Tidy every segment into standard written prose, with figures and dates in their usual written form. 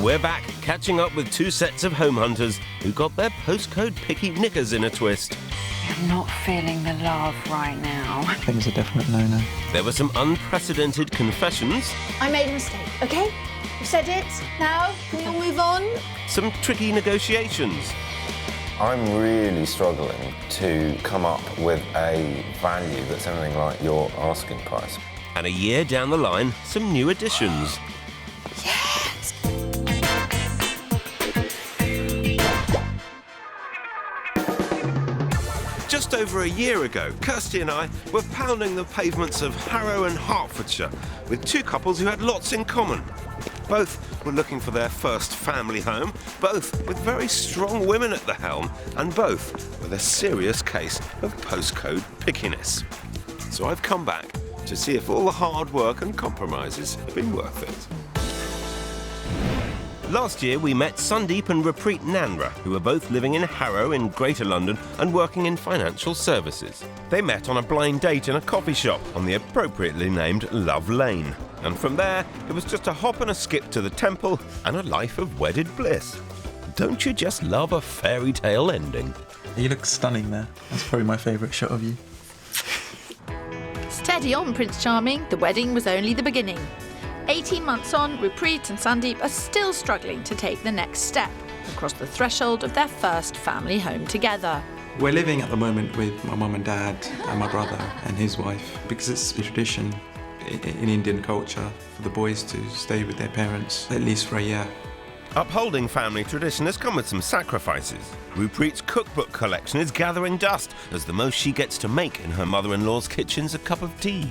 We're back, catching up with two sets of home hunters who got their postcode picky knickers in a twist. I'm not feeling the love right now. I think it's a definite no-no. There were some unprecedented confessions. I made a mistake, OK? I've said it. Now, can we all move on? Some tricky negotiations. I'm really struggling to come up with a value that's anything like your asking price. And a year down the line, some new additions. Yes! Just over a year ago, Kirstie and I were pounding the pavements of Harrow and Hertfordshire with two couples who had lots in common. Both were looking for their first family home, both with very strong women at the helm, and both with a serious case of postcode pickiness. So I've come back to see if all the hard work and compromises have been worth it. Last year we met Sandeep and Rupreet Nanra, who were both living in Harrow in Greater London and working in financial services. They met on a blind date in a coffee shop on the appropriately named Love Lane. And from there, it was just a hop and a skip to the temple and a life of wedded bliss. Don't you just love a fairy tale ending? You look stunning there. That's probably my favourite shot of you. Steady on, Prince Charming. The wedding was only the beginning. 18 months on, Rupreet and Sandeep are still struggling to take the next step across the threshold of their first family home together. We're living at the moment with my mum and dad and my brother and his wife because it's a tradition in Indian culture for the boys to stay with their parents at least for a year. Upholding family tradition has come with some sacrifices. Rupreet's cookbook collection is gathering dust as the most she gets to make in her mother-in-law's kitchen's a cup of tea.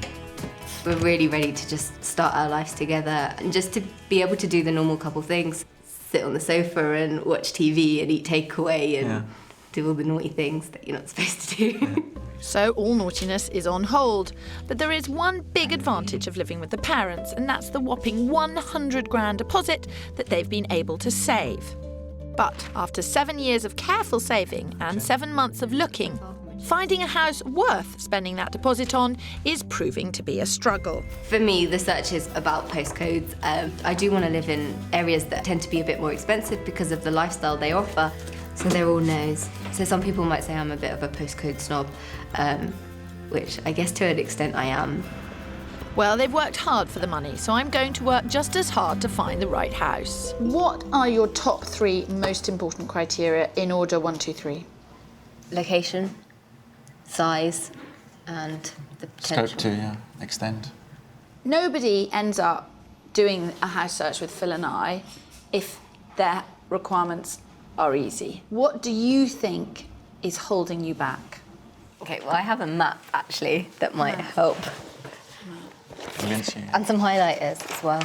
We're really ready to just start our lives together and just to be able to do the normal couple things. Sit on the sofa and watch TV and eat takeaway and do all the naughty things that you're not supposed to do. Yeah. So all naughtiness is on hold. But there is one big advantage of living with the parents, and that's the whopping 100 grand deposit that they've been able to save. But after 7 years of careful saving and 7 months of looking, finding a house worth spending that deposit on is proving to be a struggle. For me, the search is about postcodes. I do want to live in areas that tend to be a bit more expensive because of the lifestyle they offer. So they're all no's. So some people might say I'm a bit of a postcode snob, which I guess to an extent I am. Well, they've worked hard for the money, so I'm going to work just as hard to find the right house. What are your top 3 most important criteria in order 1, 2, 3? Location, size, and the potential. Scope to extend. Nobody ends up doing a house search with Phil and I if their requirements are easy. What do you think is holding you back? Okay, well, I have a map, actually, that might help. Convince you. And some highlighters as well.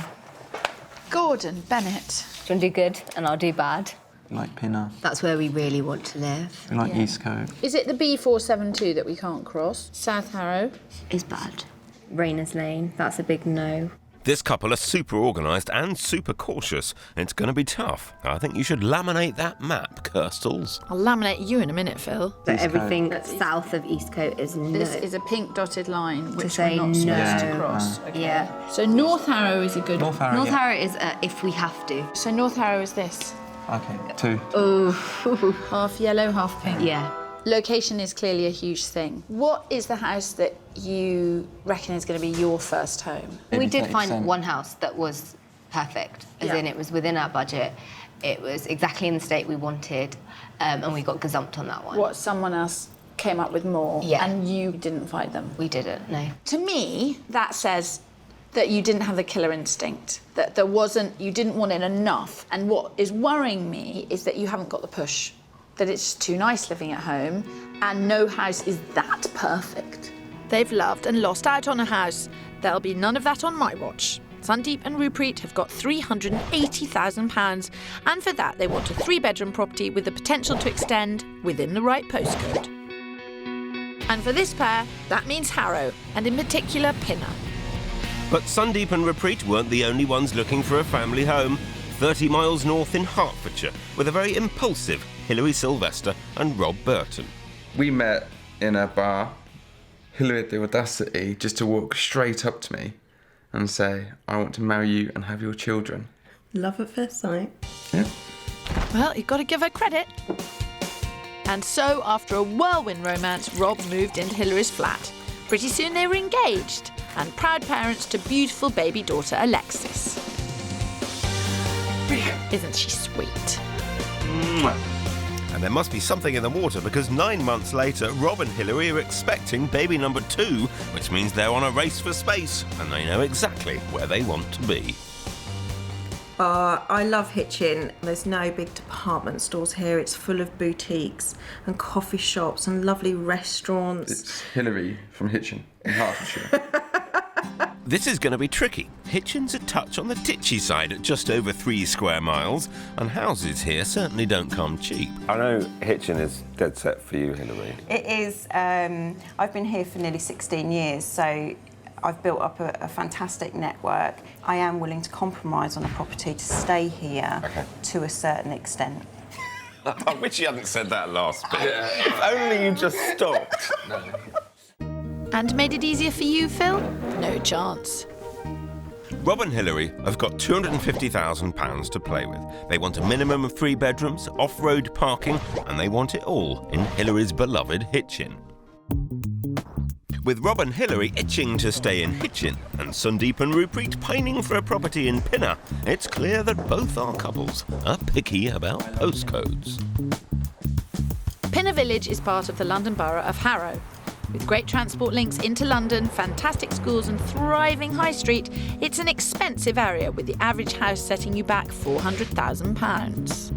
Gordon Bennett. Do you want to do good and I'll do bad? We like Pinner. That's where we really want to live. We like East Coast. Is it the B472 that we can't cross? South Harrow? Is bad. Rayners Lane, that's a big no. This couple are super organised and super cautious. It's going to be tough. I think you should laminate that map, Kirstles. I'll laminate you in a minute, Phil. So everything south of Eastcote is no. This is a pink dotted line, which say we're not supposed to no. cross. Okay. Yeah. So North Harrow is a good North Harrow. North Harrow is if we have to. So North Harrow is this. Okay, 2. Oh. Half yellow, half pink. Yeah. Location is clearly a huge thing. What is the house that you reckon is going to be your first home? We did 30%. find one house that was perfect, as in it was within our budget. It was exactly in the state we wanted, and we got gazumped on that one. What, someone else came up with more and you didn't find them? We didn't, no. To me, that says that you didn't have the killer instinct, that you didn't want it enough. And what is worrying me is that you haven't got the push, that it's too nice living at home, and no house is that perfect. They've loved and lost out on a house. There'll be none of that on my watch. Sandeep and Rupreet have got £380,000, and for that they want a 3-bedroom property with the potential to extend within the right postcode. And for this pair, that means Harrow, and in particular Pinner. But Sandeep and Rupreet weren't the only ones looking for a family home. 30 miles north in Hertfordshire, with a very impulsive Hilary Sylvester and Rob Burton. We met in a bar. Hilary had the audacity just to walk straight up to me and say, "I want to marry you and have your children." Love at first sight. Yeah. Well, you've got to give her credit. And so, after a whirlwind romance, Rob moved into Hilary's flat. Pretty soon they were engaged and proud parents to beautiful baby daughter Alexis. Isn't she sweet? And there must be something in the water because 9 months later, Rob and Hilary are expecting baby number 2, which means they're on a race for space and they know exactly where they want to be. I love Hitchin. There's no big department stores here. It's full of boutiques and coffee shops and lovely restaurants. It's Hilary from Hitchin in Hertfordshire. This is going to be tricky. Hitchin's a touch on the titchy side at just over 3 square miles, and houses here certainly don't come cheap. I know Hitchin is dead set for you, Hilary. It is. I've been here for nearly 16 years, so I've built up a fantastic network. I am willing to compromise on a property to stay here to a certain extent. I wish you hadn't said that last bit. If only you just stopped. And made it easier for you, Phil? No chance. Rob and Hilary have got £250,000 to play with. They want a minimum of 3 bedrooms, off-road parking, and they want it all in Hilary's beloved Hitchin. With Rob and Hilary itching to stay in Hitchin and Sundeep and Ruppreet pining for a property in Pinner, it's clear that both our couples are picky about postcodes. Pinner Village is part of the London Borough of Harrow. With great transport links into London, fantastic schools and thriving high street, it's an expensive area with the average house setting you back £400,000.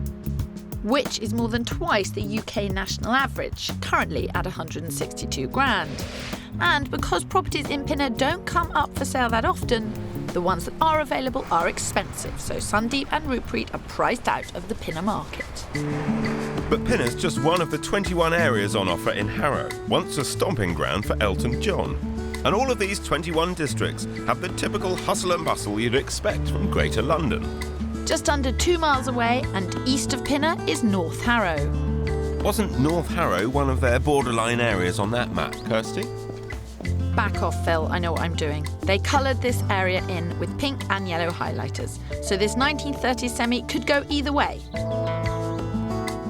Which is more than twice the UK national average, currently at 162 grand. And because properties in Pinner don't come up for sale that often, the ones that are available are expensive, so Sundeep and Ruppreet are priced out of the Pinner market. But Pinner's just one of the 21 areas on offer in Harrow, once a stomping ground for Elton John. And all of these 21 districts have the typical hustle and bustle you'd expect from Greater London. Just under 2 miles away and east of Pinner is North Harrow. Wasn't North Harrow one of their borderline areas on that map, Kirstie? Back off, Phil, I know what I'm doing. They coloured this area in with pink and yellow highlighters, so this 1930s semi could go either way.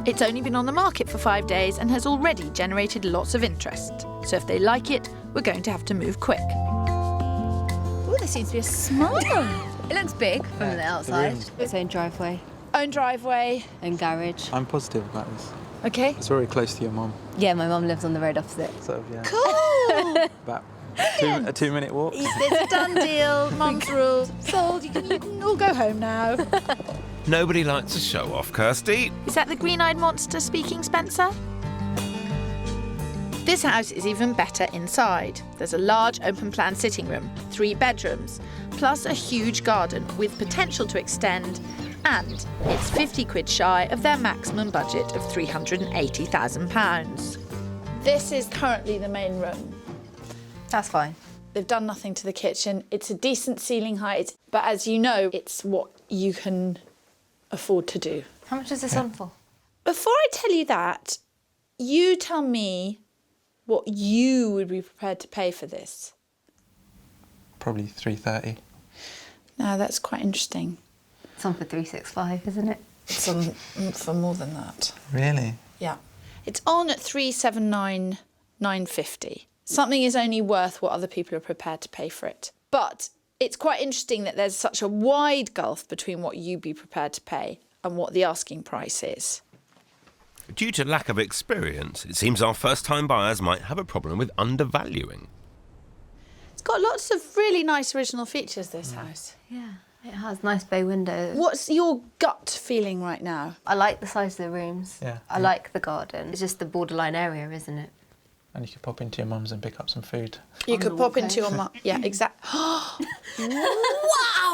It's only been on the market for 5 days and has already generated lots of interest. So if they like it, we're going to have to move quick. Oh, there seems to be a small one. It looks big from the outside. Its own driveway, Own driveway. own garage. I'm positive about this. Okay. It's very close to your mum. Yeah, my mum lives on the road opposite. So, yeah. Cool. About a 2-minute walk. It's a done deal. Mum's rules. Sold. You can all go home now. Nobody likes a show-off, Kirstie. Is that the green-eyed monster speaking, Spencer? This house is even better inside. There's a large open-plan sitting room, 3 bedrooms, plus a huge garden with potential to extend, and it's 50 quid shy of their maximum budget of £380,000. This is currently the main room. That's fine. They've done nothing to the kitchen. It's a decent ceiling height, but as you know, it's what you can afford to do. How much is this on for? Before I tell you that, you tell me what you would be prepared to pay for this. Probably 330. Now, that's quite interesting. It's on for 365, isn't it? It's on for more than that. Really? Yeah. It's on at 379,950. Something is only worth what other people are prepared to pay for it. But it's quite interesting that there's such a wide gulf between what you'd be prepared to pay and what the asking price is. Due to lack of experience, it seems our first-time buyers might have a problem with undervaluing. It's got lots of really nice original features, this house. Yeah, it has nice bay windows. What's your gut feeling right now? I like the size of the rooms. Yeah. I like the garden. It's just the borderline area, isn't it? And you could pop into your mum's and pick up some food. You could pop into your mum. Yeah, exactly. Wow,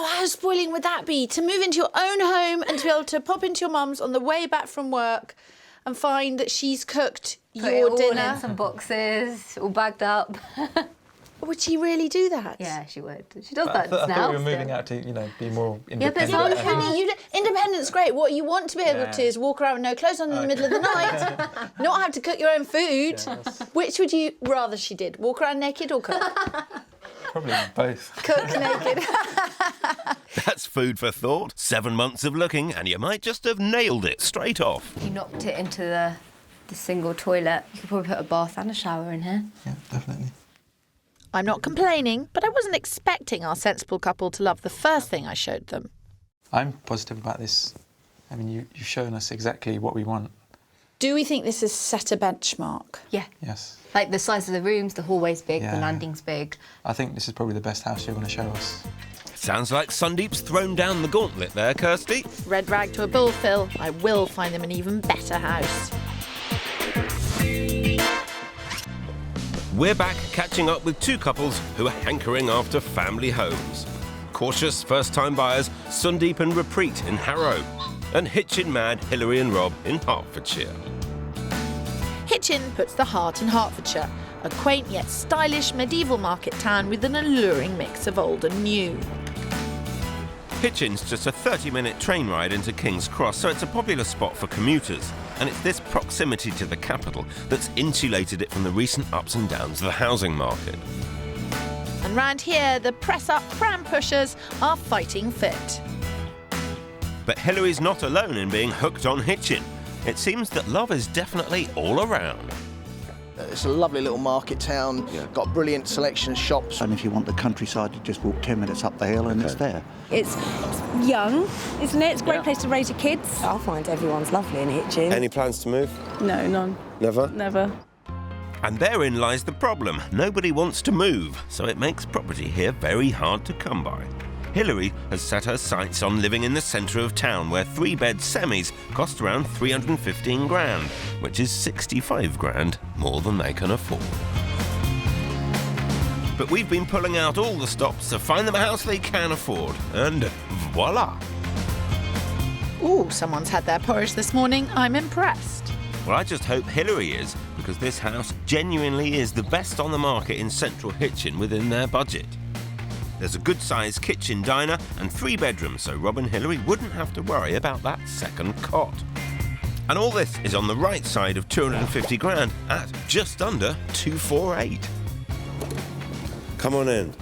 how spoiling would that be? To move into your own home and to be able to pop into your mum's on the way back from work and find that she's cooked Put your it all dinner. in some boxes, all bagged up. Would she really do that? Yeah, she would. She does that I now. thought we were still. moving out to, be more but independent. some- Independence, great. What you want to be able to is walk around with no clothes on in the middle of the night, not have to cook your own food. Yes. Which would you rather she did? Walk around naked or cook? Probably both. Cook naked. That's food for thought. 7 months of looking and you might just have nailed it straight off. You knocked it into the single toilet. You could probably put a bath and a shower in here. Yeah, definitely. I'm not complaining, but I wasn't expecting our sensible couple to love the first thing I showed them. I'm positive about this. I mean, you've shown us exactly what we want. Do we think this has set a benchmark? Yeah. Yes. Like the size of the rooms, the hallway's big, Yeah. the landing's big. I think this is probably the best house you're going to show us. Sounds like Sundeep's thrown down the gauntlet there, Kirstie. Red rag to a bull, Phil. I will find them an even better house. We're back catching up with two couples who are hankering after family homes. Cautious first-time buyers Sundeep and Repreet in Harrow, and Hitchin mad Hilary and Rob in Hertfordshire. Hitchin puts the heart in Hertfordshire, a quaint yet stylish medieval market town with an alluring mix of old and new. Hitchin's just a 30-minute train ride into King's Cross, so it's a popular spot for commuters. And it's this proximity to the capital that's insulated it from the recent ups and downs of the housing market. And round here, the press-up pram pushers are fighting fit. But Hilary's not alone in being hooked on Hitchin. It seems that love is definitely all around. It's a lovely little market town, got a brilliant selection of shops. And if you want the countryside, you just walk 10 minutes up the hill and it's there. It's young, isn't it? It's a great place to raise your kids. I find everyone's lovely in Hitchin. Any plans to move? No, none. Never? Never. And therein lies the problem. Nobody wants to move, so it makes property here very hard to come by. Hilary has set her sights on living in the centre of town, where 3-bed semis cost around 315 grand, which is 65 grand more than they can afford. But we've been pulling out all the stops to find them a house they can afford, and voila! Ooh, someone's had their porridge this morning. I'm impressed. Well, I just hope Hilary is, because this house genuinely is the best on the market in central Hitchin within their budget. There's a good-sized kitchen diner and 3 bedrooms, so Rob and Hilary wouldn't have to worry about that second cot. And all this is on the right side of 250 grand at just under 248. Come on in.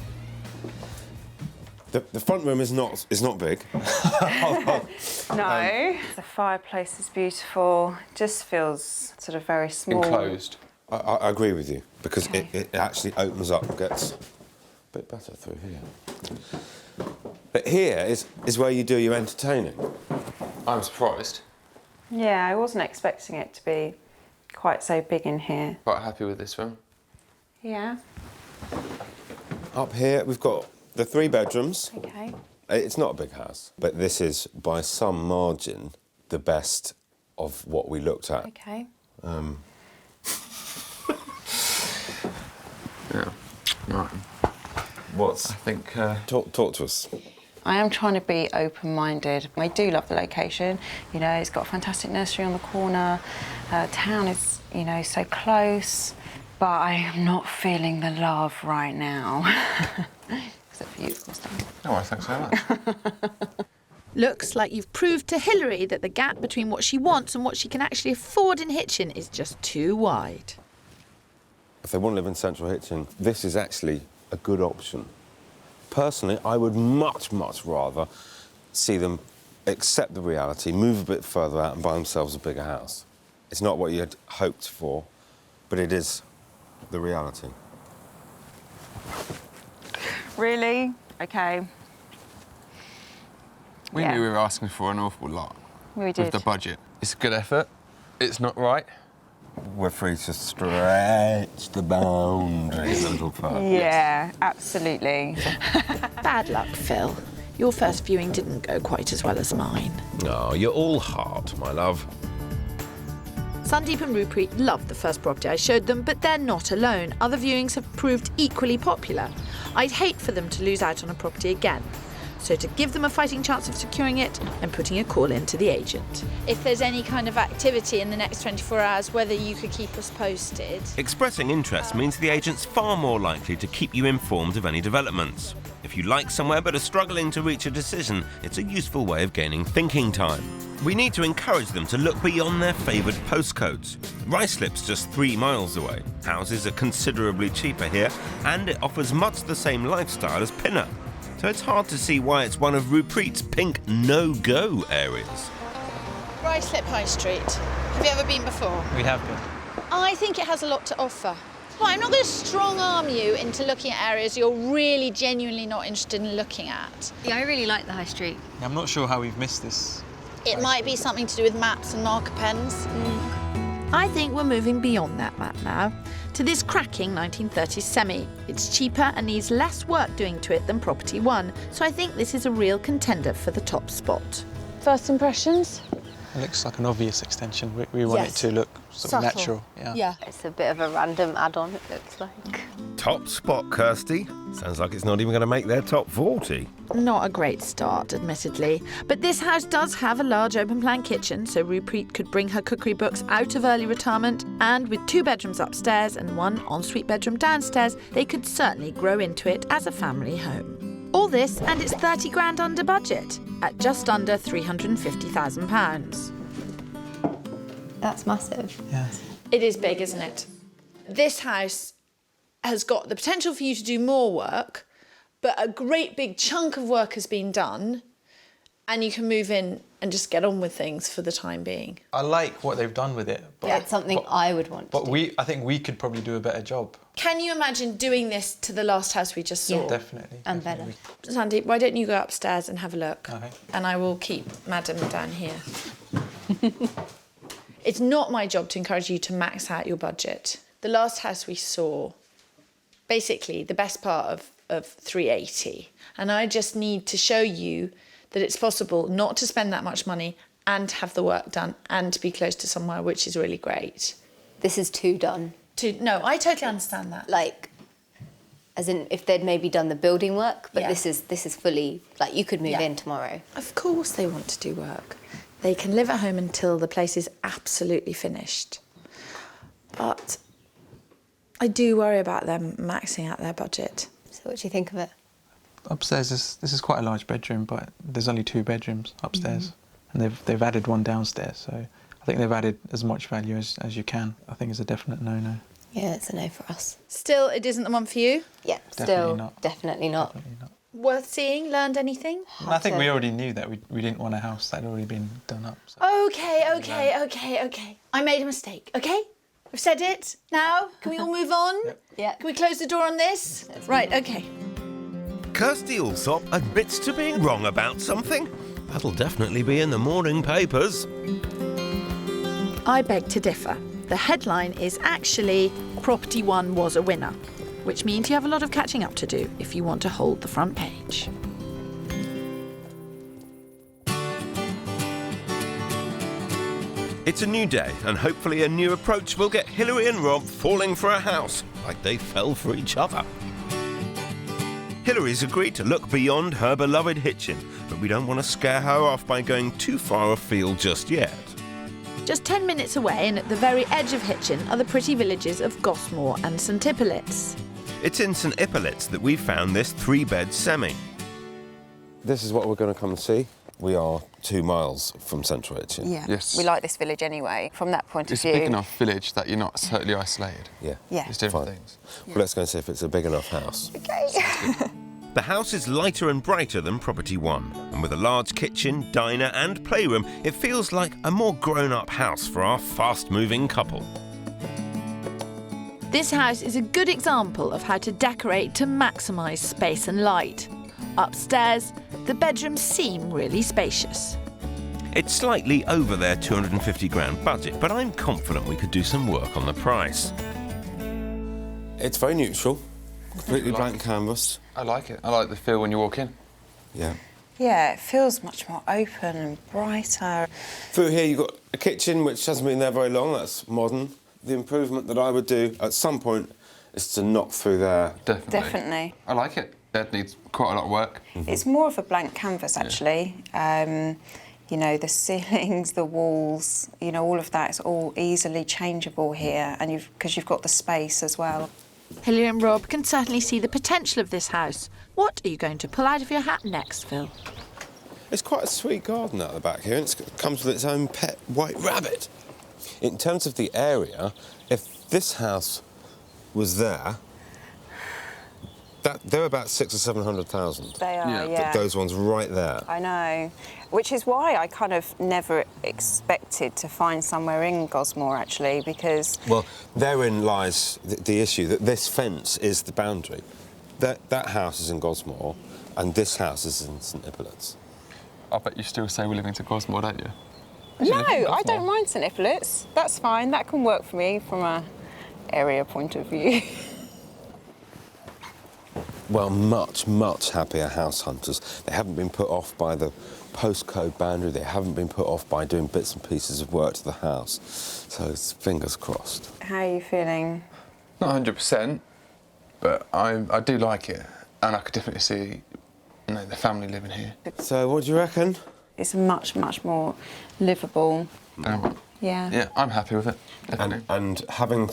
The front room is not big. No. The fireplace is beautiful. Just feels sort of very small. Enclosed. I agree with you, because it actually opens up, gets a bit better through here. But here is where you do your entertaining. I'm surprised. Yeah, I wasn't expecting it to be quite so big in here. Quite happy with this room. Yeah. Up here, we've got the 3 bedrooms. Okay. It's not a big house, but this is, by some margin, the best of what we looked at. Okay. Yeah. Right. I think... Talk to us. I am trying to be open-minded. I do love the location. You know, it's got a fantastic nursery on the corner. Town is, you know, so close. But I am not feeling the love right now. Except for you, of course. Oh, well, thanks very much. Looks like you've proved to Hilary that the gap between what she wants and what she can actually afford in Hitchin is just too wide. If they want to live in central Hitchin, this is actually a good option. Personally, I would much, much rather see them accept the reality, move a bit further out and buy themselves a bigger house. It's not what you had hoped for, but it is the reality. Really? Okay. We knew we were asking for an awful lot. We did. With the budget. It's a good effort. It's not right. We're free to stretch the boundaries a little further. Yeah, absolutely. Bad luck, Phil. Your first viewing didn't go quite as well as mine. Oh, you're all heart, my love. Sundeep and Repreet loved the first property I showed them, but they're not alone. Other viewings have proved equally popular. I'd hate for them to lose out on a property again. So to give them a fighting chance of securing it, I'm putting a call in to the agent. If there's any kind of activity in the next 24 hours, whether you could keep us posted. Expressing interest means the agent's far more likely to keep you informed of any developments. If you like somewhere but are struggling to reach a decision, it's a useful way of gaining thinking time. We need to encourage them to look beyond their favoured postcodes. Ruislip's just 3 miles away. Houses are considerably cheaper here, and it offers much the same lifestyle as Pinner. so it's hard to see why it's one of Rupreet's pink no-go areas. Ruislip High Street. Have you ever been before? We have been. I think it has a lot to offer. Well, I'm not going to strong-arm you into looking at areas you're really genuinely not interested in looking at. Yeah, I really like the High Street. I'm not sure how we've missed this. It might be something to do with maps and marker pens. I think we're moving beyond that map now, to this cracking 1930s semi. It's cheaper and needs less work doing to it than Property One, so I think this is a real contender for the top spot. First impressions? It looks like an obvious extension. We want it to look sort of natural. Yeah. It's a bit of a random add-on, it looks like. Top spot, Kirstie. Sounds like it's not even going to make their top 40. Not a great start, admittedly. But this house does have a large open-plan kitchen, so Rupreet could bring her cookery books out of early retirement, and with 2 bedrooms upstairs and 1 ensuite bedroom downstairs, they could certainly grow into it as a family home. All this, and it's 30 grand under budget, at just under £350,000. That's massive. Yeah. It is big, isn't it? This house has got the potential for you to do more work, but a great big chunk of work has been done, and you can move in and just get on with things for the time being. I like what they've done with it. But, It's something I would want to do. I think we could probably do a better job. Can you imagine doing this to the last house we just saw? Yeah. Definitely. And better. Sandeep, why don't you go upstairs and have a look? Okay. And I will keep Madam down here. It's not my job to encourage you to max out your budget. The last house we saw, basically the best part of 380. And I just need to show you that it's possible not to spend that much money and have the work done and to be close to somewhere, which is really great. This is too done. No, I totally understand that. Like, as in, if they'd maybe done the building work, but Yeah. this is fully, like, you could move Yeah. in tomorrow. Of course they want to do work. They can live at home until the place is absolutely finished. But I do worry about them maxing out their budget. So what do you think of it? Upstairs, this is quite a large bedroom, but there's only 2 bedrooms upstairs, and they've added one downstairs. So I think they've added as much value as you can. I think it's a definite no-no. Yeah, it's a no for us. Still, it isn't the one for you? Yeah, Definitely not. Definitely not. Definitely not. Worth seeing? Learned anything? I think we already knew that we didn't want a house that had already been done up. So. Okay. I made a mistake, okay? I've said it. Now, can we all move on? Yeah. Can we close the door on this? Right, okay. Kirstie Allsop admits to being wrong about something. That'll definitely be in the morning papers. I beg to differ. The headline is actually Property One was a winner, which means you have a lot of catching up to do if you want to hold the front page. It's a new day, and hopefully a new approach will get Hilary and Rob falling for a house, like they fell for each other. Hilary's agreed to look beyond her beloved Hitchin, but we don't want to scare her off by going too far afield just yet. Just 10 minutes away and at the very edge of Hitchin are the pretty villages of Gosmore and St Hippolyts. It's in St Hippolyts that we found this 3-bed semi. This is what we're going to come and see. We are 2 miles from central Hitchin. Yeah. Yes. We like this village anyway, from that point It's of a view. big enough village that you're not totally isolated. Yeah. Yeah. There's different Fine. things. Well, let's go and see if it's a big enough house. Okay. The house is lighter and brighter than Property One, and with a large kitchen, diner and playroom, it feels like a more grown-up house for our fast-moving couple. This house is a good example of how to decorate to maximise space and light. Upstairs, the bedrooms seem really spacious. It's slightly over their 250 grand budget, but I'm confident we could do some work on the price. It's very neutral, completely blank canvas. I like it. I like the feel when you walk in. Yeah. Yeah, it feels much more open and brighter. Through here you've got a kitchen which hasn't been there very long, that's modern. The improvement that I would do at some point is to knock through there. Definitely. I like it. Bed needs quite a lot of work. It's more of a blank canvas, actually. You know, the ceilings, the walls, you know, all of that is all easily changeable here, and because you've got the space as well. Hilary and Rob can certainly see the potential of this house. What are you going to pull out of your hat next, Phil? It's quite a sweet garden out the back here, and it comes with its own pet white rabbit. In terms of the area, if this house was there, They're about 600,000 or 700,000. They are, yeah. Those ones right there. I know, which is why I kind of never expected to find somewhere in Gosmore, actually, because... Well, therein lies the issue, that this fence is the boundary. That house is in Gosmore, and this house is in St Hippolyts. I bet you still say we're living to Gosmore, don't you? No, I don't mind St Hippolyts. That's fine, that can work for me from a area point of view. Well, much, much happier house hunters. They haven't been put off by the postcode boundary. They haven't been put off by doing bits and pieces of work to the house. So it's fingers crossed. How are you feeling? Not 100%, but I do like it. And I could definitely see the family living here. So what do you reckon? It's much, much more livable. Yeah. Yeah, I'm happy with it, definitely. And having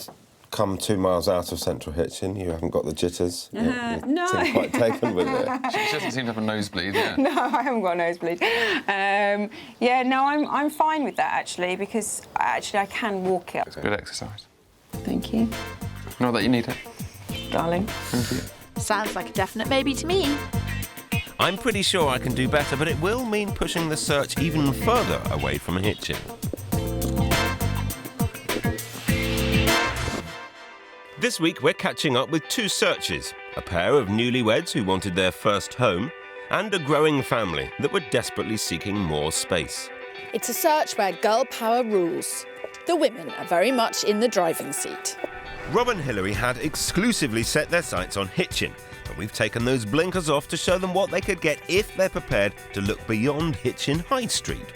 come 2 miles out of central Hitchin, you haven't got the jitters. You no. seem quite taken with it. She doesn't seem to have a nosebleed, yeah. No, I haven't got a nosebleed. Yeah, no, I'm fine with that, actually, because I can walk it. It's good exercise. Thank you. Not that you need it. Darling. Thank you. Sounds like a definite maybe to me. I'm pretty sure I can do better, but it will mean pushing the search even further away from Hitchin. This week we're catching up with 2 searches, a pair of newlyweds who wanted their first home, and a growing family that were desperately seeking more space. It's a search where girl power rules. The women are very much in the driving seat. Rob and Hilary had exclusively set their sights on Hitchin, but we've taken those blinkers off to show them what they could get if they're prepared to look beyond Hitchin High Street.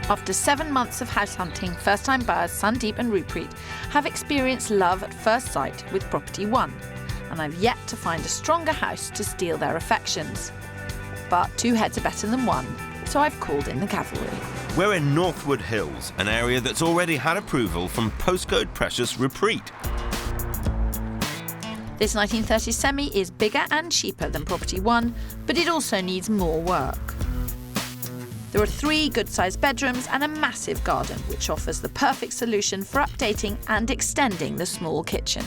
After 7 months of house hunting, first-time buyers Sandeep and Rupreet have experienced love at first sight with Property One, and I've yet to find a stronger house to steal their affections. But 2 heads are better than 1, so I've called in the cavalry. We're in Northwood Hills, an area that's already had approval from Postcode Precious Rupreet. This 1930s semi is bigger and cheaper than Property One, but it also needs more work. There are 3 good-sized bedrooms and a massive garden, which offers the perfect solution for updating and extending the small kitchen.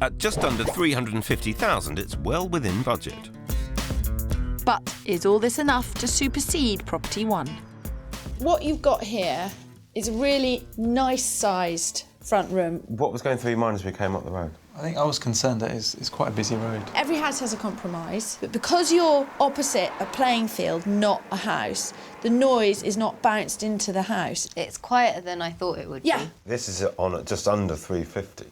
At just under 350,000, it's well within budget. But is all this enough to supersede Property One? What you've got here is a really nice-sized front room. What was going through your mind as we came up the road? I think I was concerned that it's quite a busy road. Every house has a compromise, but because you're opposite a playing field, not a house, the noise is not bounced into the house. It's quieter than I thought it would be. This is on at just under 350.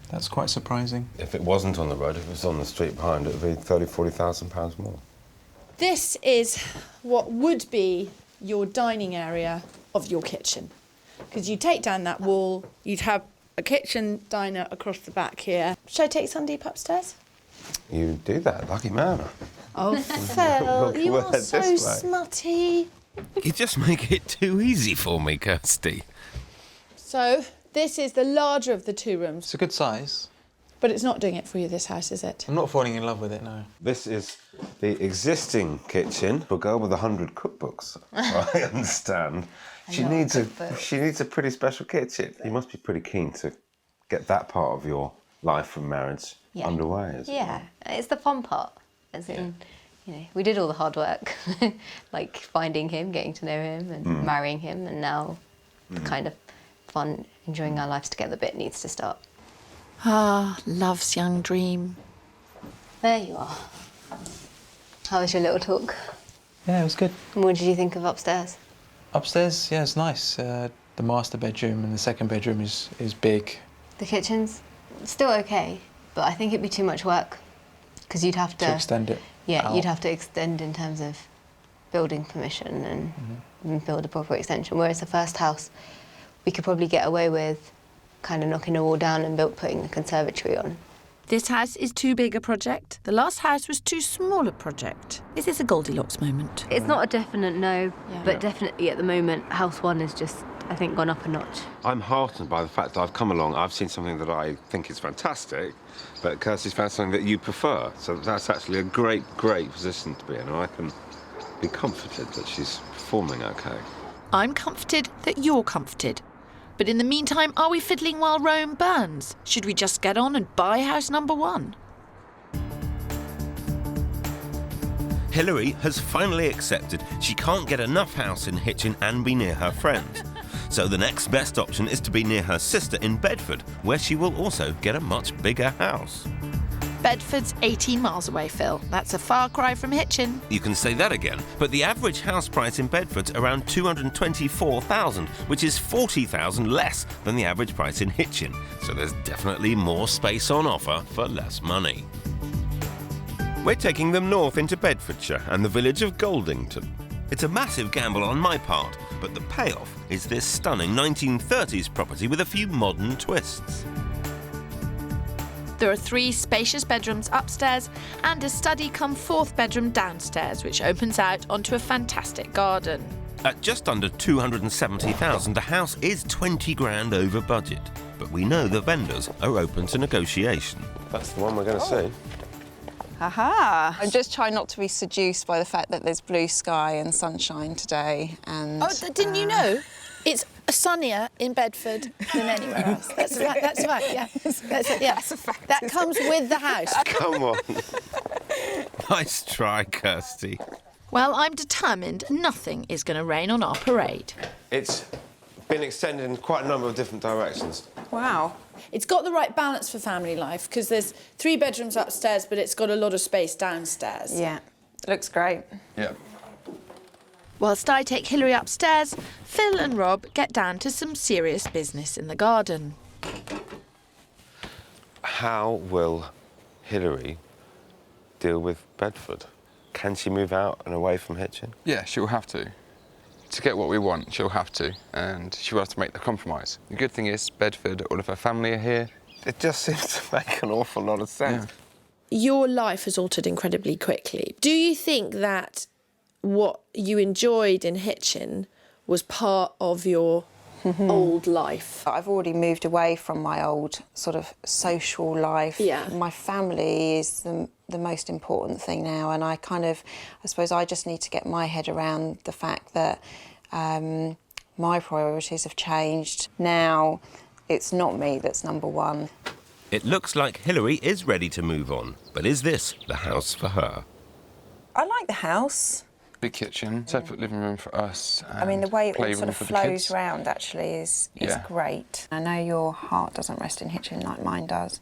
That's quite surprising. If it wasn't on the road, if it was on the street behind, it would be £30,000–40,000 more. This is what would be your dining area of your kitchen. Because you take down that wall, you'd have a kitchen diner across the back here. Should I take Sandeep upstairs? You do that, lucky man. Oh, Phil, you are so smutty. You just make it too easy for me, Kirstie. So, this is the larger of the 2 rooms. It's a good size. But it's not doing it for you, this house, is it? I'm not falling in love with it, no. This is the existing kitchen for a girl with 100 cookbooks, I understand. She needs a pretty special kitchen. You must be pretty keen to get that part of your life from marriage underway. Yeah, it's the fun part. As in, we did all the hard work, like finding him, getting to know him and marrying him, and now the kind of fun, enjoying our lives together bit needs to start. Ah, love's young dream. There you are. How was your little talk? Yeah, it was good. And what did you think of upstairs? Upstairs, yeah, it's nice. The master bedroom and the second bedroom is big. The kitchen's still okay, but I think it'd be too much work because you'd have to extend it. Yeah, out. you'd have to extend in terms of building permission and build a proper extension. Whereas the first house, we could probably get away with kind of knocking a wall down and putting the conservatory on. This house is too big a project. The last house was too small a project. Is this a Goldilocks moment? It's not a definite no, but definitely at the moment, house one is just, I think, gone up a notch. I'm heartened by the fact that I've come along, I've seen something that I think is fantastic, but Kirstie's found something that you prefer. So that's actually a great, great position to be in, and I can be comforted that she's performing okay. I'm comforted that you're comforted. But in the meantime, are we fiddling while Rome burns? Should we just get on and buy house number 1? Hilary has finally accepted she can't get enough house in Hitchin and be near her friends. So the next best option is to be near her sister in Bedford, where she will also get a much bigger house. Bedford's 18 miles away, Phil. That's a far cry from Hitchin. You can say that again, but the average house price in Bedford's around $224,000, which is $40,000 less than the average price in Hitchin. So there's definitely more space on offer for less money. We're taking them north into Bedfordshire and the village of Goldington. It's a massive gamble on my part, but the payoff is this stunning 1930s property with a few modern twists. There are 3 spacious bedrooms upstairs and a study-cum 4th bedroom downstairs, which opens out onto a fantastic garden. At just under $270,000, the house is 20 grand over budget, but we know the vendors are open to negotiation. That's the one we're going to see. Aha! I'm just trying not to be seduced by the fact that there's blue sky and sunshine today. And didn't you know? It's sunnier in Bedford than anywhere else. That's right. That's right. Yeah, that's a fact. That comes with the house. Come on. Nice try, Kirstie. Well, I'm determined nothing is going to rain on our parade. It's been extended in quite a number of different directions. Wow. It's got the right balance for family life because there's 3 bedrooms upstairs, but it's got a lot of space downstairs. Yeah, looks great. Yeah. Whilst I take Hilary upstairs, Phil and Rob get down to some serious business in the garden. How will Hilary deal with Bedford? Can she move out and away from Hitchin? Yeah, she'll have to. To get what we want, she'll have to, and she'll have to make the compromise. The good thing is, Bedford, all of her family are here. It just seems to make an awful lot of sense. Yeah. Your life has altered incredibly quickly. Do you think that what you enjoyed in Hitchin was part of your old life? I've already moved away from my old sort of social life. Yeah. My family is the most important thing now, and I suppose I just need to get my head around the fact that my priorities have changed. Now it's not me that's number one. It looks like Hilary is ready to move on, but is this the house for her? I like the house. Big kitchen, separate living room for us. I mean, the way it all playroom sort of for the flows kids. round actually is great. I know your heart doesn't rest in Hitchin like mine does,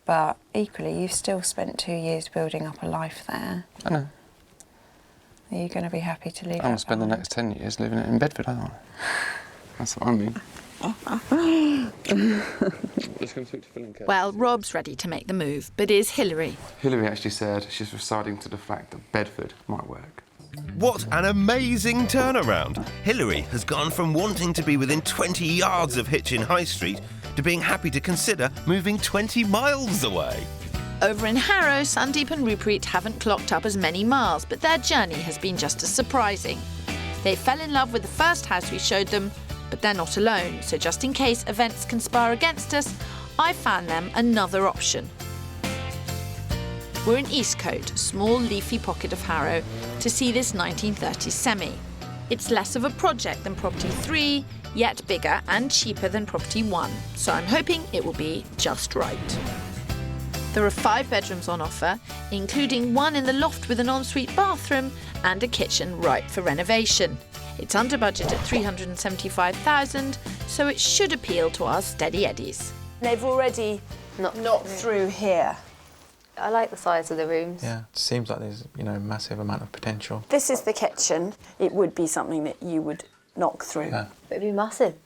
but equally, you've still spent 2 years building up a life there. I know. Are you going to be happy to leave? I'm going to spend the next 10 years living in Bedford, aren't I? That's what I mean. Just come speak to Phil and Kate. Well, Rob's ready to make the move, but is Hilary? Hilary actually said she's deciding to the fact that Bedford might work. What an amazing turnaround! Hilary has gone from wanting to be within 20 yards of Hitchin High Street to being happy to consider moving 20 miles away. Over in Harrow, Sandeep and Ruppreet haven't clocked up as many miles, but their journey has been just as surprising. They fell in love with the first house we showed them, but they're not alone, so just in case events conspire against us, I found them another option. We're in Eastcote, a small leafy pocket of Harrow, to see this 1930s semi. It's less of a project than Property 3, yet bigger and cheaper than Property 1, so I'm hoping it will be just right. There are 5 bedrooms on offer, including one in the loft with an ensuite bathroom and a kitchen ripe for renovation. It's under budget at $375,000, so it should appeal to our steady eddies. They've already knocked through here. I like the size of the rooms. Yeah, it seems like there's, a massive amount of potential. This is the kitchen. It would be something that you would knock through. Yeah. It'd be massive.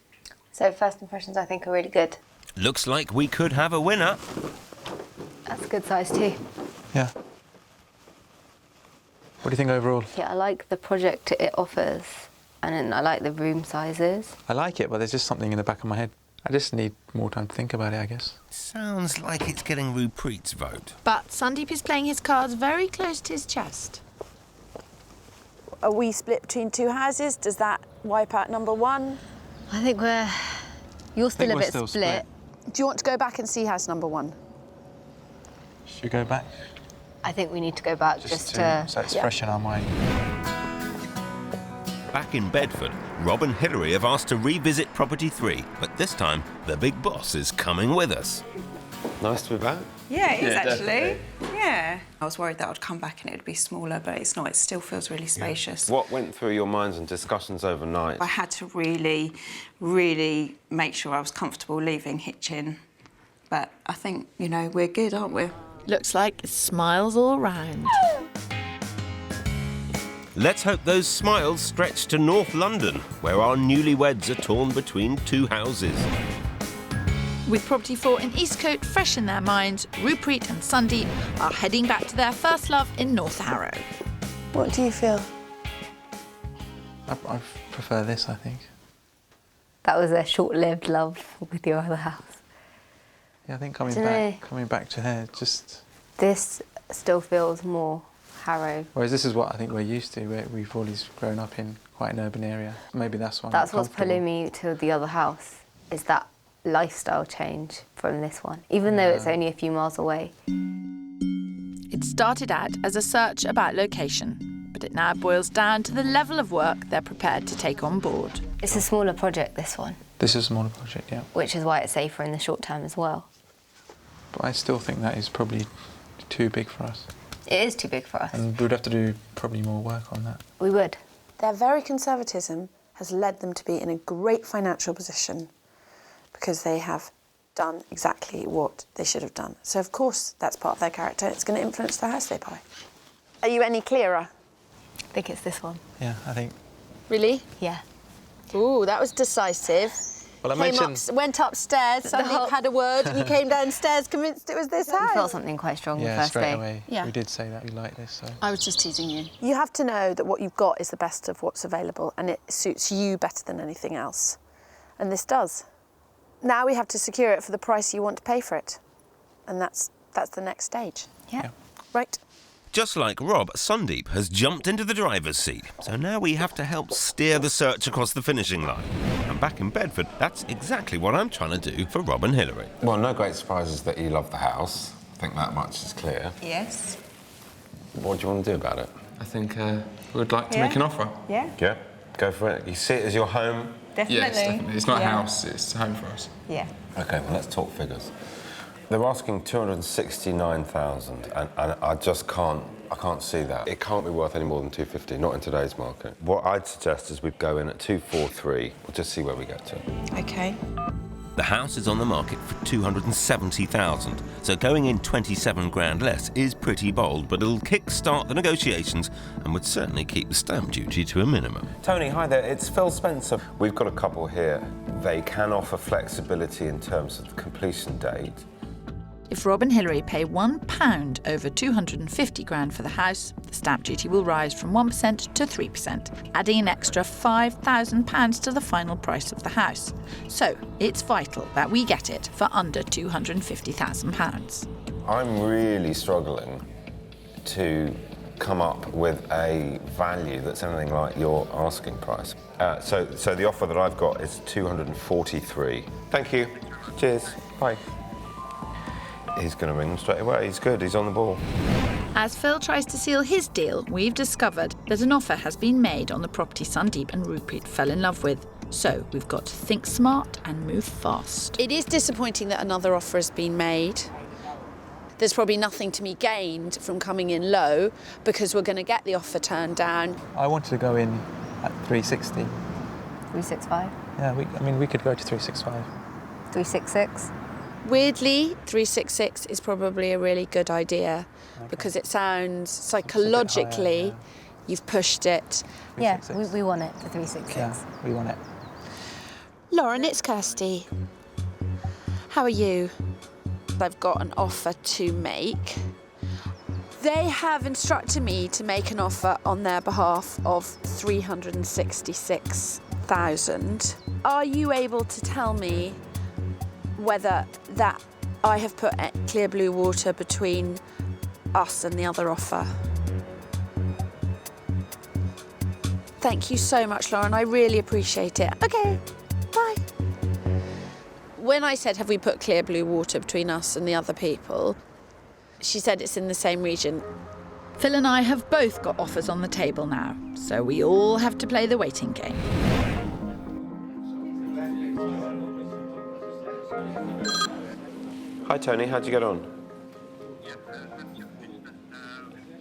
So first impressions, I think, are really good. Looks like we could have a winner. That's a good size too. Yeah. What do you think overall? Yeah, I like the project it offers, and then I like the room sizes. I like it, but there's just something in the back of my head. I just need more time to think about it, I guess. Sounds like it's getting Ruppreet's vote. But Sandeep is playing his cards very close to his chest. Are we split between 2 houses? Does that wipe out number 1? I think you're still a bit split. Do you want to go back and see house number 1? Should we go back? I think we need to go back just to... So it's fresh in our mind. Back in Bedford, Rob and Hilary have asked to revisit Property 3, but this time the big boss is coming with us. Nice to be back. Yeah, it is Yeah, actually. definitely. Yeah. I was worried that I'd come back and it would be smaller, but it's not. It still feels really spacious. What went through your minds and discussions overnight? I had to really, really make sure I was comfortable leaving Hitchin. But I think, you know, we're good, aren't we? Looks like smiles all round. Let's hope those smiles stretch to North London, where our newlyweds are torn between two houses. With Property 4 in Eastcote fresh in their minds, Rupert and Sandeep are heading back to their first love in North Harrow. What do you feel? I prefer this, I think. That was a short-lived love with your other house. Yeah, I think coming back to here, just... This still feels more Harrow. Whereas this is what I think we're used to. We've always grown up in quite an urban area. Maybe that's why. That's what's pulling me to the other house, is that lifestyle change from this one, even though it's only a few miles away. It started out as a search about location, but it now boils down to the level of work they're prepared to take on board. It's a smaller project, this one. This is a smaller project, yeah. Which is why it's safer in the short term as well. But I still think that is probably too big for us. It is too big for us. And we would have to do probably more work on that. We would. Their very conservatism has led them to be in a great financial position because they have done exactly what they should have done. So, of course, that's part of their character. It's going to influence the house they buy. Are you any clearer? I think it's this one. Yeah, I think. Really? Yeah. Ooh, that was decisive. Well, I Went upstairs, Sandeep had a word, and you came downstairs convinced it was this house. We felt something quite strong the first straight day. away. Yeah. We did say that we like this. So. I was just teasing you. You have to know that what you've got is the best of what's available, and it suits you better than anything else. And this does. Now we have to secure it for the price you want to pay for it. And that's the next stage. Yeah. Right. Just like Rob, Sandeep has jumped into the driver's seat, so now we have to help steer the search across the finishing line. And back in Bedford, that's exactly what I'm trying to do for Rob and Hilary. Well, no great surprises that you love the house. I think that much is clear. Yes. What do you want to do about it? I think we would like to make an offer. Yeah. Yeah, go for it. You see it as your home? Definitely. Yes, definitely. It's not a house, it's a home for us. Yeah. OK, well, let's talk figures. They're asking $269,000, and I just can't see that. It can't be worth any more than $250, not in today's market. What I'd suggest is we'd go in at $243. We'll just see where we get to. OK. The house is on the market for $270,000, so going in 27 grand less is pretty bold, but it'll kick-start the negotiations and would certainly keep the stamp duty to a minimum. Tony, hi there. It's Phil Spencer. We've got a couple here. They can offer flexibility in terms of completion date. If Rob and Hilary pay £1 over 250 grand for the house, the stamp duty will rise from 1% to 3%, adding an extra £5,000 to the final price of the house. So it's vital that we get it for under £250,000. I'm really struggling to come up with a value that's anything like your asking price. So the offer that I've got is $243. Thank you. Cheers. Bye. He's going to ring them straight away. He's good. He's on the ball. As Phil tries to seal his deal, we've discovered that an offer has been made on the property Sandeep and Rupert fell in love with. So we've got to think smart and move fast. It is disappointing that another offer has been made. There's probably nothing to be gained from coming in low because we're going to get the offer turned down. I wanted to go in at 360. 365. Yeah, we could go to 365. 366. Weirdly, 366 is probably a really good idea because it sounds psychologically you've pushed it. Yeah, we want it for 366. Yeah, we want it. Lauren, it's Kirstie. How are you? I've got an offer to make. They have instructed me to make an offer on their behalf of $366,000. Are you able to tell me whether that I have put clear blue water between us and the other offer? Thank you so much, Lauren. I really appreciate it. Okay, bye. When I said, have we put clear blue water between us and the other people, she said it's in the same region. Phil and I have both got offers on the table now, so we all have to play the waiting game. Hi, Tony. How'd you get on?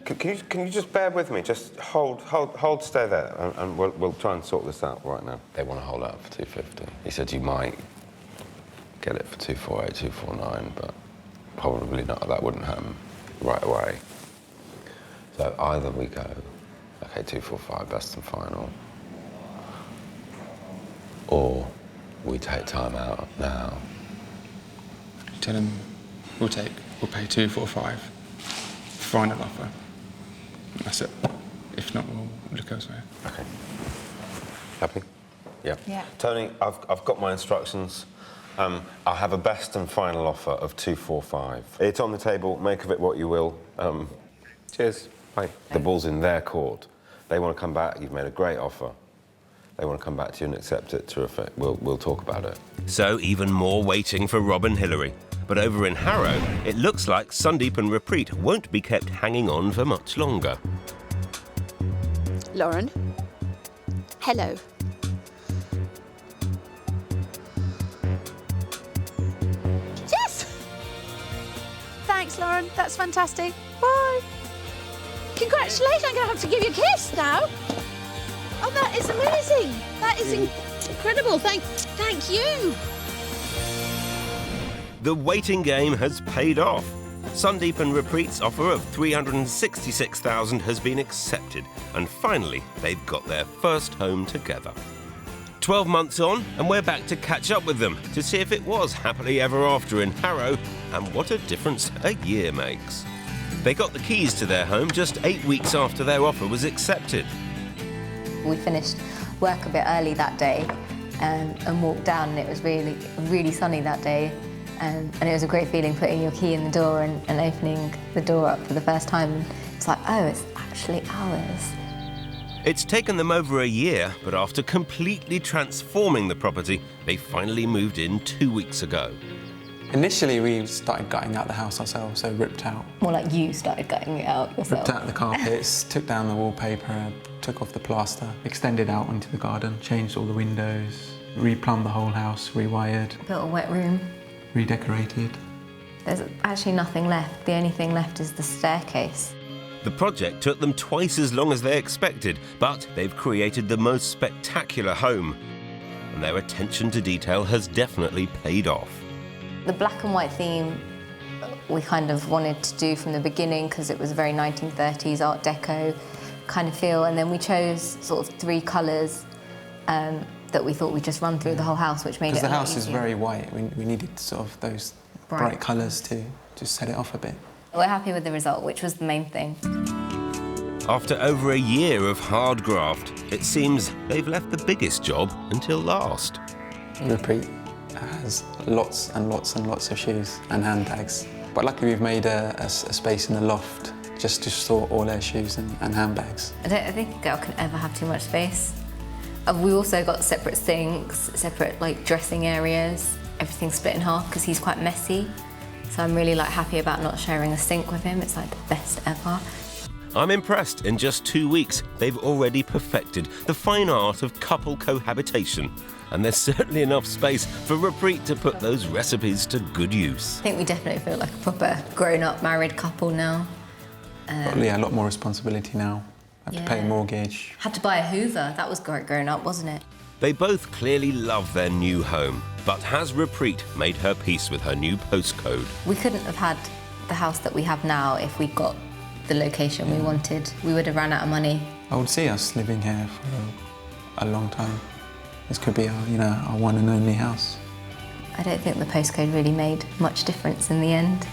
Can you just bear with me? Just hold, stay there, and we'll try and sort this out right now. They want to hold out for 250. He said you might get it for 248, 249, but probably not. That wouldn't happen right away. So either we go, okay, 245, best and final, or we take time out now. Tell him we'll pay 245. Final offer. That's it. If not, we'll look elsewhere. Okay. Happy? Yeah. Yeah. Tony, I've got my instructions. I'll have a best and final offer of 245. It's on the table. Make of it what you will. Cheers. Bye. The ball's in their court. They want to come back. You've made a great offer. They want to come back to you and accept it. Terrific. We'll talk about it. So even more waiting for Rob and Hilary. But over in Harrow, it looks like Sandeep and Repreet won't be kept hanging on for much longer. Lauren. Hello. Yes! Thanks, Lauren. That's fantastic. Bye. Congratulations. I'm going to have to give you a kiss now. Oh, that is amazing. That is incredible. Thank you. The waiting game has paid off. Sandeep and Repreet's offer of $366,000 has been accepted, and finally they've got their first home together. 12 months on, and we're back to catch up with them to see if it was happily ever after in Harrow and what a difference a year makes. They got the keys to their home just 8 weeks after their offer was accepted. We finished work a bit early that day and walked down, and it was really sunny that day. And it was a great feeling putting your key in the door and opening the door up for the first time. It's like, oh, it's actually ours. It's taken them over a year, but after completely transforming the property, they finally moved in 2 weeks ago. Initially, we started gutting out the house ourselves, so ripped out. More like you started gutting it out yourself. Ripped out the carpets, took down the wallpaper, took off the plaster, extended out into the garden, changed all the windows, replumbed the whole house, rewired. Built a wet room. Redecorated. There's actually nothing left. The only thing left is the staircase. The project took them twice as long as they expected, but they've created the most spectacular home, and their attention to detail has definitely paid off. The black and white theme we kind of wanted to do from the beginning because it was a very 1930s Art Deco kind of feel, and then we chose sort of 3 colours that we thought we'd just run through the whole house, which made it a lot easier. Because the house is very white, we needed sort of those bright colours to just set it off a bit. We're happy with the result, which was the main thing. After over a year of hard graft, it seems they've left the biggest job until last. Repreet has lots and lots and lots of shoes and handbags. But luckily we've made a space in the loft just to store all their shoes and handbags. I don't think a girl can ever have too much space. We also got separate sinks, separate dressing areas, everything's split in half because he's quite messy. So I'm really happy about not sharing a sink with him. It's the best ever. I'm impressed. In just 2 weeks, they've already perfected the fine art of couple cohabitation. And there's certainly enough space for Repreet to put those recipes to good use. I think we definitely feel like a proper grown-up married couple now. Yeah, a lot more responsibility now. Have to pay a mortgage. Had to buy a Hoover. That was great growing up, wasn't it? They both clearly love their new home. But has Repreet made her peace with her new postcode? We couldn't have had the house that we have now if we got the location we wanted. We would have run out of money. I would see us living here for a long time. This could be our one and only house. I don't think the postcode really made much difference in the end.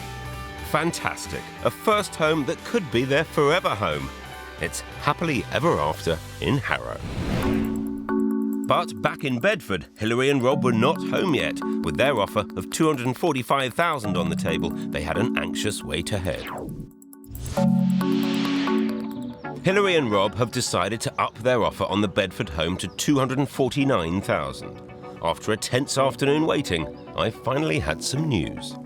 Fantastic. A first home that could be their forever home. It's happily ever after in Harrow. But back in Bedford, Hilary and Rob were not home yet. With their offer of $245,000 on the table, they had an anxious wait ahead. Hilary and Rob have decided to up their offer on the Bedford home to $249,000. After a tense afternoon waiting, I finally had some news.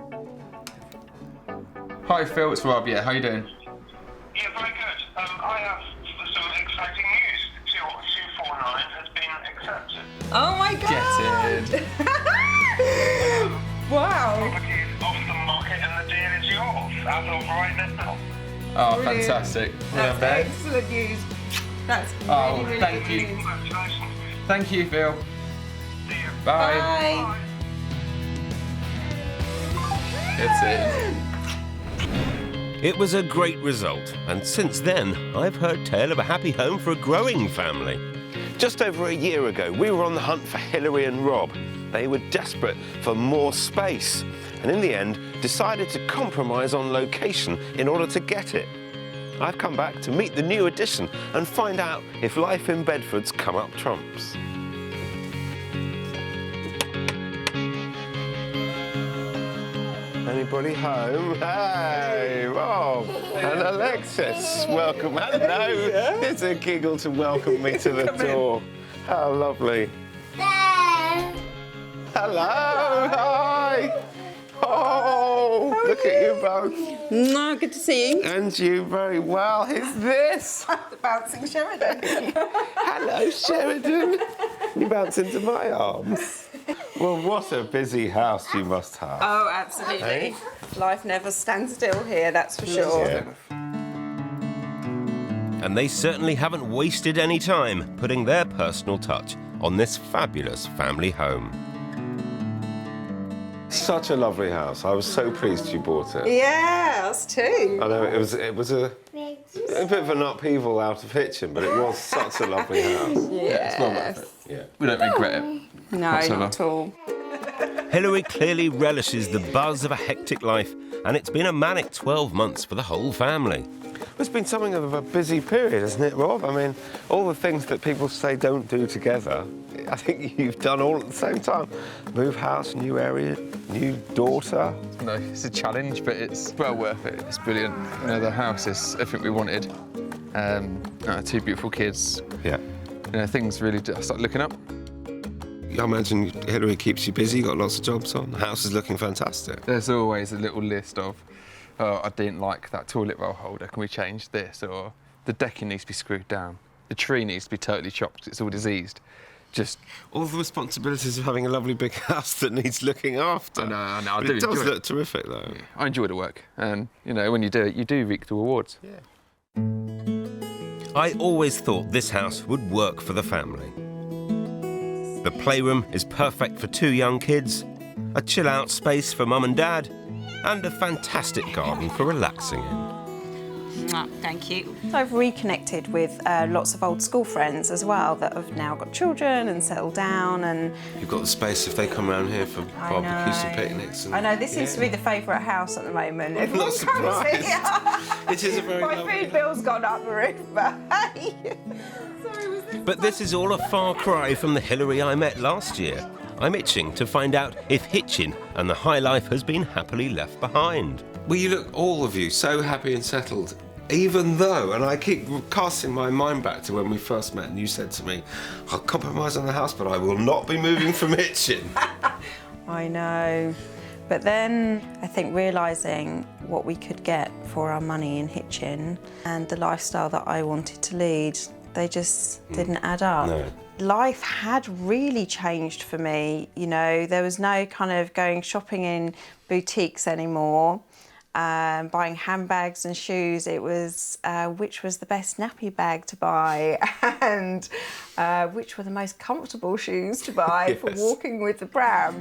Hi Phil, it's Rob. Yeah, how you doing? Yeah, very good. I have some exciting news. 249 has been accepted. Oh my God! Get in. Wow! Property is off the market and the deal is yours as of right now. Oh, Brilliant. fantastic. That's excellent news. That's really, really thank good you. news. Thank you, Phil. See you. Bye. Bye. It's it. It was a great result, and since then, I've heard tale of a happy home for a growing family. Just over a year ago, we were on the hunt for Hilary and Rob. They were desperate for more space, and in the end, decided to compromise on location in order to get it. I've come back to meet the new addition and find out if life in Bedford's come up trumps. Anybody home? Hey, Rob and Alexis, welcome. Hello. It's a giggle to welcome me to the door. How lovely. Hello. Hi. Oh, look at you both. Good to see you. And you very well. Who's this? The bouncing Sheridan. Hello, Sheridan. You bounce into my arms. Well, what a busy house you must have. Oh, absolutely. Hey? Life never stands still here, that's for sure. Yeah. And they certainly haven't wasted any time putting their personal touch on this fabulous family home. Such a lovely house. I was so pleased you bought it. Yeah, us too. I know it was a bit of an upheaval out of Hitchin, but it was such a lovely house. Yeah, it's well worth it. Yeah. We don't regret it. No, whatsoever. not at all. Hilary clearly relishes the buzz of a hectic life, and it's been a manic 12 months for the whole family. It's been something of a busy period, hasn't it, Rob? I mean, all the things that people say don't do together, I think you've done all at the same time. Move house, new area, new daughter. No, it's a challenge, but it's well worth it. It's brilliant. You know, the house is everything we wanted. Two beautiful kids. Yeah. You know, things really do. I started looking up. I imagine Hilary keeps you busy, got lots of jobs on. The house is looking fantastic. There's always a little list of, oh, I didn't like that toilet roll holder, can we change this? Or the decking needs to be screwed down. The tree needs to be totally chopped, it's all diseased. Just all the responsibilities of having a lovely big house that needs looking after. I know. It does look terrific, though. Yeah, I enjoy the work, and you know, when you do it, you do reap the rewards. Yeah. I always thought this house would work for the family. The playroom is perfect for 2 young kids, a chill-out space for mum and dad, and a fantastic garden for relaxing in. Thank you. I've reconnected with lots of old school friends as well that have now got children and settled down, and You've got the space if they come around here for barbecues and picnics. And, I know this seems to be the favourite house at the moment. I'm not surprised. It is a very My lovely food bill's gone up the roof, but hey. But this is all a far cry from the Hilary I met last year. I'm itching to find out if Hitchin and the high life has been happily left behind. Well, you look, all of you, so happy and settled. Even though, and I keep casting my mind back to when we first met and you said to me, I'll compromise on the house, but I will not be moving from Hitchin. I know. But then I think realising what we could get for our money in Hitchin and the lifestyle that I wanted to lead, they just didn't add up. No. Life had really changed for me, you know, there was no kind of going shopping in boutiques anymore. Buying handbags and shoes, it was which was the best nappy bag to buy and which were the most comfortable shoes to buy for walking with the pram.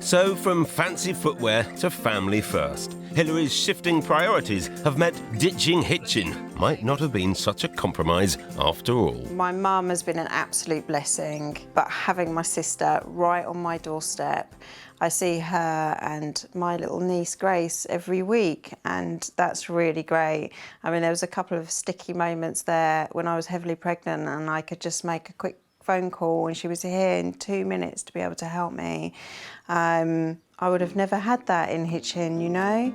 So from fancy footwear to family first, Hilary's shifting priorities have meant ditching Hitchin might not have been such a compromise after all. My mum has been an absolute blessing, but having my sister right on my doorstep, I see her and my little niece Grace every week, and that's really great. I mean, there was a couple of sticky moments there when I was heavily pregnant and I could just make a quick phone call and she was here in 2 minutes to be able to help me. I would have never had that in Hitchin, you know?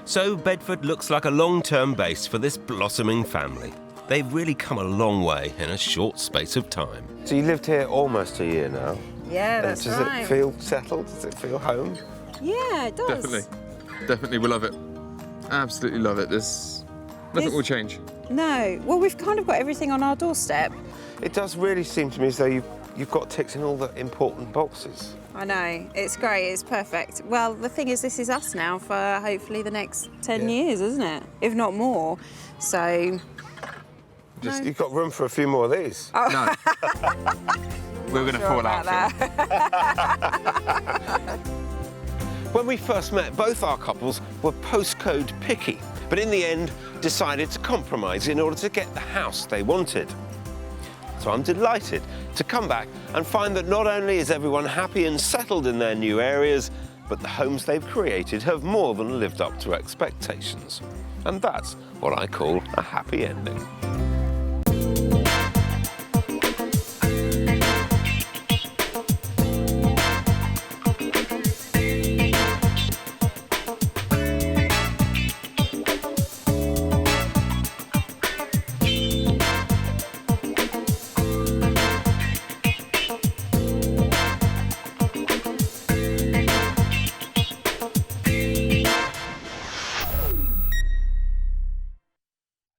So Bedford looks like a long-term base for this blossoming family. They've really come a long way in a short space of time. So you lived here almost a year now? Yeah, that's Does right. it feel settled? Does it feel home? Yeah, it does. Definitely, we love it. Absolutely love it. Nothing will change. No. Well, we've kind of got everything on our doorstep. It does really seem to me as though you've got ticks in all the important boxes. I know. It's great. It's perfect. Well, the thing is, this is us now for hopefully the next 10 years, isn't it? If not more. So... You've got room for a few more of these. Oh. No. We're going to fall out. When we first met, both our couples were postcode picky, but in the end decided to compromise in order to get the house they wanted. So I'm delighted to come back and find that not only is everyone happy and settled in their new areas, but the homes they've created have more than lived up to expectations. And that's what I call a happy ending.